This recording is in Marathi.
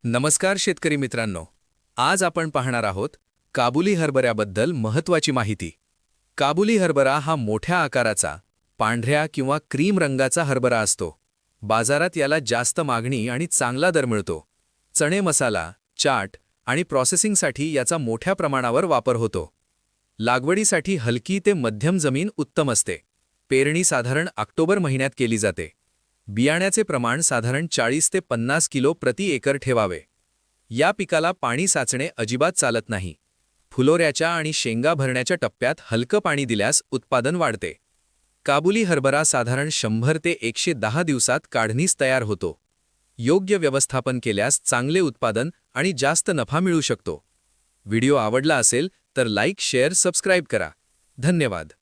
नमस्कार शेतकरी मित्रांनो. आज आपण पाहणार आहोत काबुली हरभऱ्याबद्दल महत्त्वाची माहिती. काबुली हरभरा हा मोठ्या आकाराचा, पांढऱ्या किंवा क्रीम रंगाचा हरभरा असतो. बाजारात याला जास्त मागणी आणि चांगला दर मिळतो. चणे मसाला, चाट आणि प्रोसेसिंगसाठी याचा मोठ्या प्रमाणावर वापर होतो. लागवडीसाठी हलकी ते मध्यम जमीन उत्तम असते. पेरणी साधारण ऑक्टोबर महिन्यात केली जाते. बियाण्याचे प्रमाण साधारण 40 ते 50 किलो प्रति एकर ठेवावे. या पिकाला पाणी साचणे अजिबात चालत नाही. फुलोऱ्याच्या आणि शेंगा भरण्याच्या टप्प्यात हलकं पाणी दिल्यास उत्पादन वाढते. काबुली हरभरा साधारण 100 ते 110 दिवसात काढणीस तयार होतो. योग्य व्यवस्थापन केल्यास चांगले उत्पादन आणि जास्त नफा मिळू शकतो. व्हिडिओ आवडला असेल तर लाईक, शेअर, सबस्क्राईब करा. धन्यवाद.